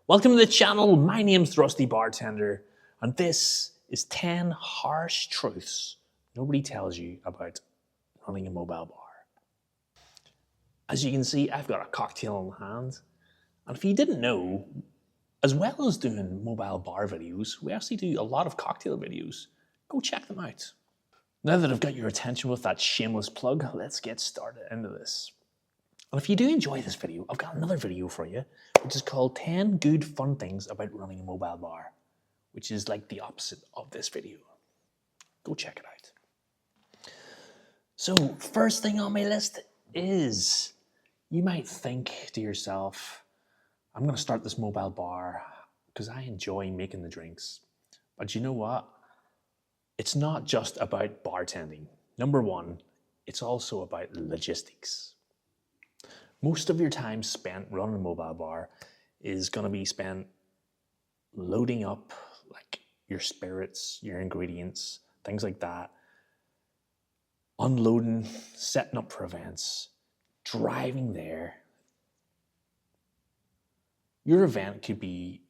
Welcome to the channel. My name's Rusty Bartender, and this is 10 harsh truths nobody tells you about running a mobile bar. As you can see, I've got a cocktail in hand, and if you didn't know, as well as doing mobile bar videos, we actually do a lot of cocktail videos. Go check them out. Now that I've got your attention with that shameless plug, let's get started into this. And if you do enjoy this video, I've got another video for you, which is called 10 Good Fun Things About Running a Mobile Bar, which is like the opposite of this video. Go check it out. So, first thing on my list is, you might think to yourself, I'm going to start this mobile bar because I enjoy making the drinks. But you know what? It's not just about bartending. Number one, it's also about logistics. Most of your time spent running a mobile bar is going to be spent loading up like your spirits, your ingredients, things like that, unloading, setting up for events, driving there. Your event could be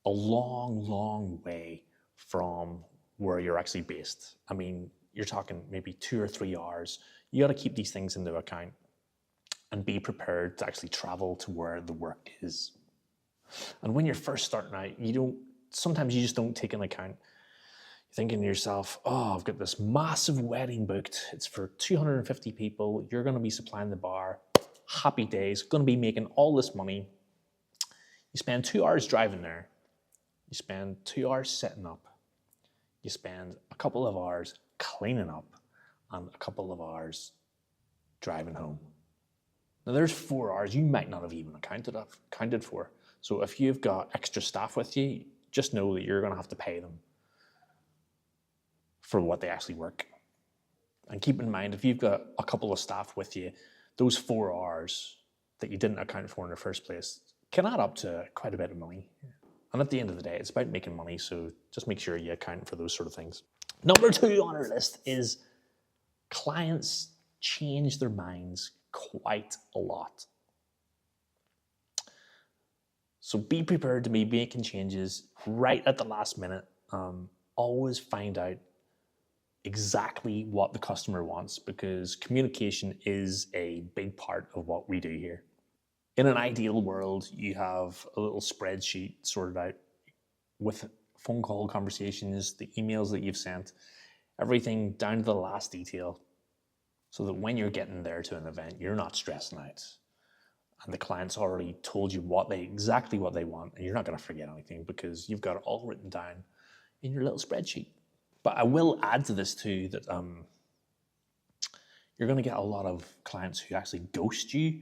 a long, long way from where you're actually based. I mean, you're talking maybe 2 or 3 hours. You got to keep these things into account and be prepared to actually travel to where the work is. And when you're first starting out, sometimes you just don't take into account. You're thinking to yourself, oh, I've got this massive wedding booked. It's for 250 people. You're going to be supplying the bar. Happy days. Going to be making all this money. You spend 2 hours driving there. You spend 2 hours setting up. You spend a couple of hours cleaning up and a couple of hours driving home. Now there's 4 hours you might not have even accounted for. So if you've got extra staff with you, just know that you're going to have to pay them for what they actually work. And keep in mind, if you've got a couple of staff with you, those 4 hours that you didn't account for in the first place can add up to quite a bit of money. And at the end of the day, it's about making money, so just make sure you account for those sort of things. Number 2 on our list is clients change their minds quite a lot. So be prepared to be making changes right at the last minute. Always find out exactly what the customer wants, because communication is a big part of what we do here. In an ideal world, you have a little spreadsheet sorted out with phone call conversations, the emails that you've sent, everything down to the last detail, so that when you're getting there to an event, you're not stressing out. And the client's already told you exactly what they want, and you're not going to forget anything because you've got it all written down in your little spreadsheet. But I will add to this too that you're going to get a lot of clients who actually ghost you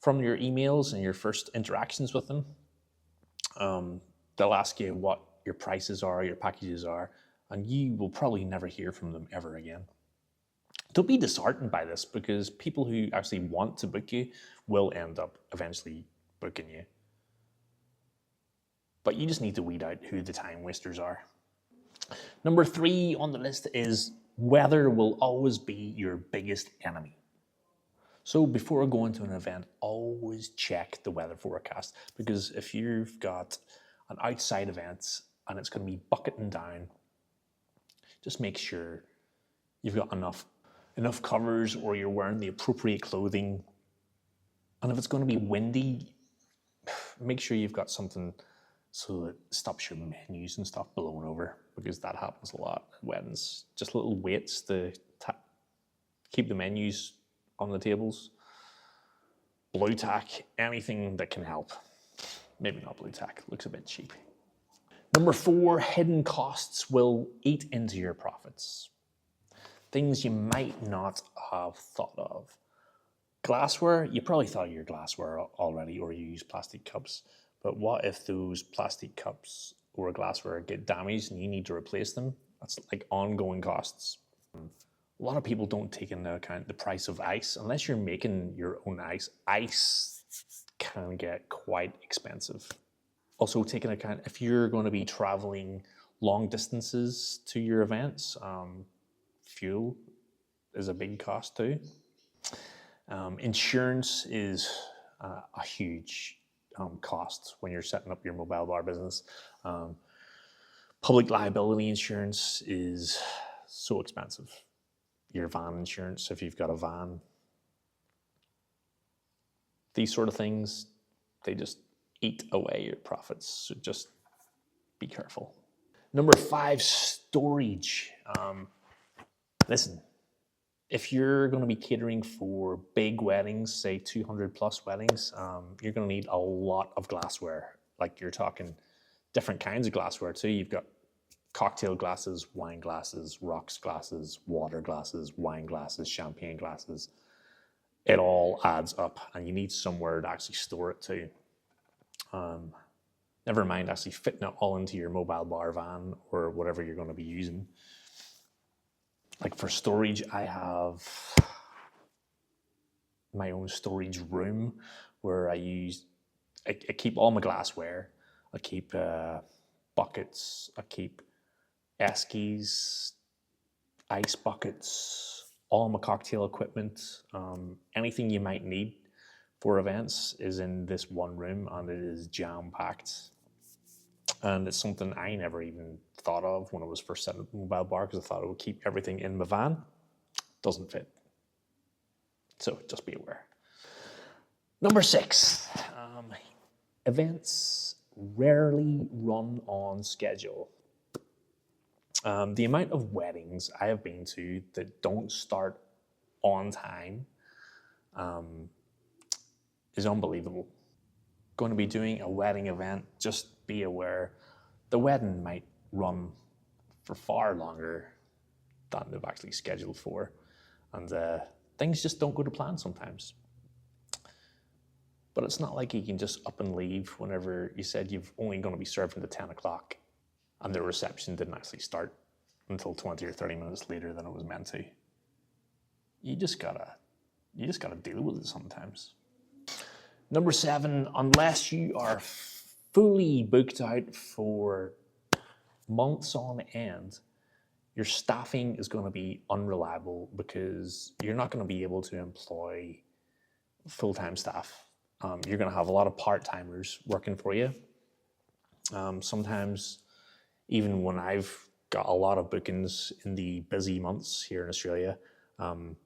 from your emails and your first interactions with them. They'll ask you what your prices are, your packages are, and you will probably never hear from them ever again. Don't be disheartened by this, because people who actually want to book you will end up eventually booking you. But you just need to weed out who the time wasters are. Number 3 on the list is weather will always be your biggest enemy. So before going to an event, always check the weather forecast, because if you've got an outside event and it's going to be bucketing down, just make sure you've got enough covers, or you're wearing the appropriate clothing. And if it's going to be windy, make sure you've got something so that stops your menus and stuff blowing over, because that happens a lot at weddings. Just little weights to keep the menus on the tables. Blue tack, anything that can help. Maybe not blue tack, looks a bit cheap. Number 4, hidden costs will eat into your profits. Things you might not have thought of. Glassware, you probably thought of your glassware already, or you use plastic cups. But what if those plastic cups or glassware get damaged and you need to replace them? That's like ongoing costs. A lot of people don't take into account the price of ice. Unless you're making your own ice, ice can get quite expensive. Also take into account if you're going to be traveling long distances to your events, fuel is a big cost too. Insurance is a huge costs when you're setting up your mobile bar business. Public liability insurance is so expensive. Your van insurance, if you've got a van, these sort of things, they just eat away your profits. So just be careful. Number 5, storage. Listen, if you're going to be catering for big weddings, say 200 plus weddings, you're going to need a lot of glassware. Like you're talking different kinds of glassware too. You've got cocktail glasses, wine glasses, rocks glasses, water glasses, wine glasses, champagne glasses. It all adds up, and you need somewhere to actually store it too. Never mind actually fitting it all into your mobile bar van or whatever you're going to be using. Like for storage, I have my own storage room where I keep all my glassware. I keep buckets. I keep eskies, ice buckets, all my cocktail equipment. Anything you might need for events is in this one room, and it is jam-packed. And it's something I never even thought of when I was first setting up the mobile bar, because I thought I would keep everything in my van. Doesn't fit. So just be aware. Number 6, events rarely run on schedule. The amount of weddings I have been to that don't start on time is unbelievable. Going to be doing a wedding event, just be aware the wedding might run for far longer than they've actually scheduled for, and things just don't go to plan sometimes. But it's not like you can just up and leave whenever you said you've only going to be serving to 10 o'clock and the reception didn't actually start until 20 or 30 minutes later than it was meant to. You just gotta deal with it sometimes. Number 7, unless you are fully booked out for months on end, your staffing is going to be unreliable because you're not going to be able to employ full-time staff. You're going to have a lot of part-timers working for you. Sometimes, even when I've got a lot of bookings in the busy months here in Australia, I'm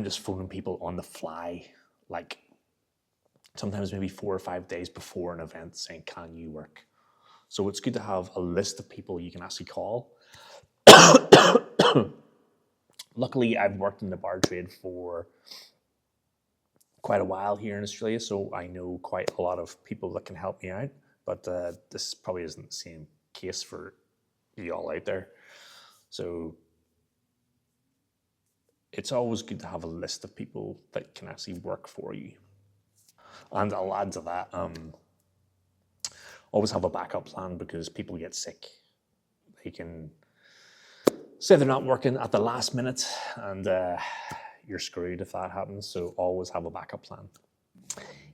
just phoning people on the fly, like sometimes maybe 4 or 5 days before an event saying, can you work? So it's good to have a list of people you can actually call. Luckily, I've worked in the bar trade for quite a while here in Australia, so I know quite a lot of people that can help me out, but this probably isn't the same case for you all out there. So it's always good to have a list of people that can actually work for you. And I'll add to that, always have a backup plan, because people get sick. They can say they're not working at the last minute, and you're screwed if that happens. So always have a backup plan.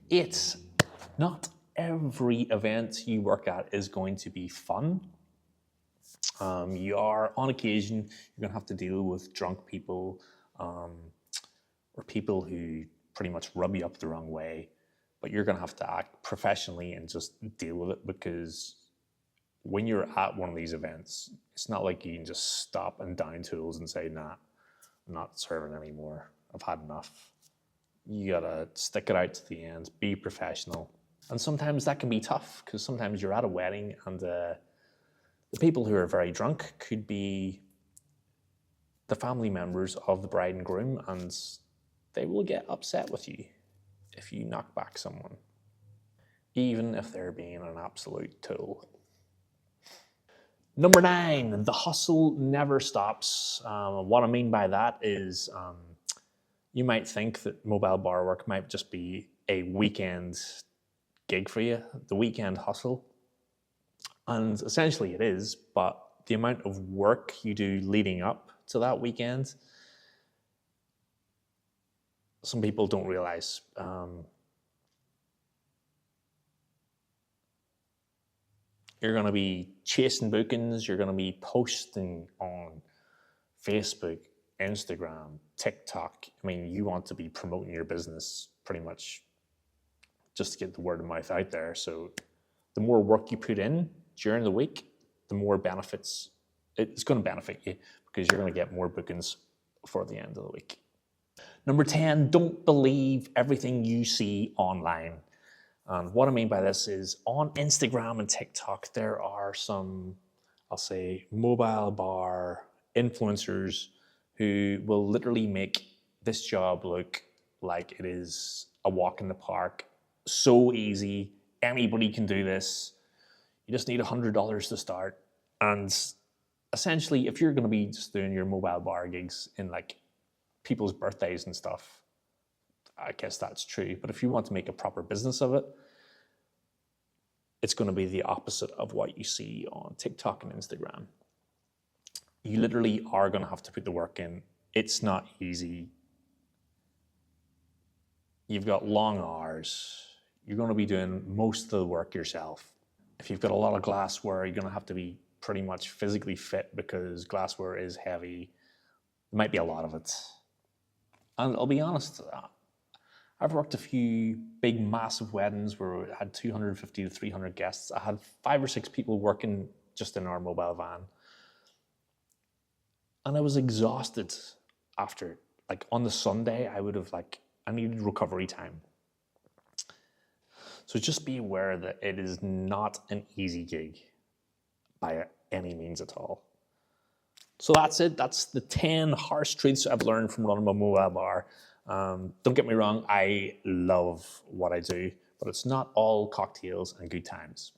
8, not every event you work at is going to be fun. You are, on occasion, you're going to have to deal with drunk people, or people who pretty much rub you up the wrong way. But you're going to have to act professionally and just deal with it, because when you're at one of these events, it's not like you can just stop and down tools and say, nah, I'm not serving anymore. I've had enough. You got to stick it out to the end, be professional. And sometimes that can be tough, because sometimes you're at a wedding and the people who are very drunk could be the family members of the bride and groom, and they will get upset with you if you knock back someone, even if they're being an absolute tool. Number 9, the hustle never stops. What I mean by that is you might think that mobile bar work might just be a weekend gig for you, the weekend hustle. And essentially it is, but the amount of work you do leading up to that weekend, some people don't realize. You're going to be chasing bookings. You're going to be posting on Facebook, Instagram, TikTok. I mean, you want to be promoting your business pretty much just to get the word of mouth out there. So the more work you put in during the week, the more benefits it's going to benefit you, because you're going to get more bookings for the end of the week. Number 10, don't believe everything you see online. And what I mean by this is, on Instagram and TikTok, there are some, I'll say, mobile bar influencers who will literally make this job look like it is a walk in the park. So easy. Anybody can do this. You just need $100 to start. And essentially, if you're going to be just doing your mobile bar gigs in like people's birthdays and stuff, I guess that's true. But if you want to make a proper business of it, it's going to be the opposite of what you see on TikTok and Instagram. You literally are going to have to put the work in. It's not easy. You've got long hours. You're going to be doing most of the work yourself. If you've got a lot of glassware, you're going to have to be pretty much physically fit, because glassware is heavy. There might be a lot of it. And I'll be honest, I've worked a few big, massive weddings where we had 250 to 300 guests. I had 5 or 6 people working just in our mobile van. And I was exhausted after. Like on the Sunday, I needed recovery time. So just be aware that it is not an easy gig by any means at all. So that's it. That's the 10 harsh truths I've learned from running my mobile bar. Don't get me wrong, I love what I do, but it's not all cocktails and good times.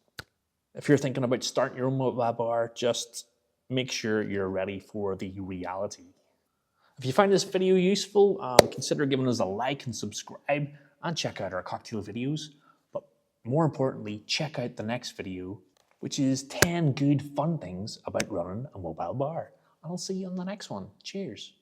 If you're thinking about starting your own mobile bar, just make sure you're ready for the reality. If you find this video useful, consider giving us a like and subscribe, and check out our cocktail videos. But more importantly, check out the next video, which is 10 good fun things about running a mobile bar. And I'll see you on the next one. Cheers.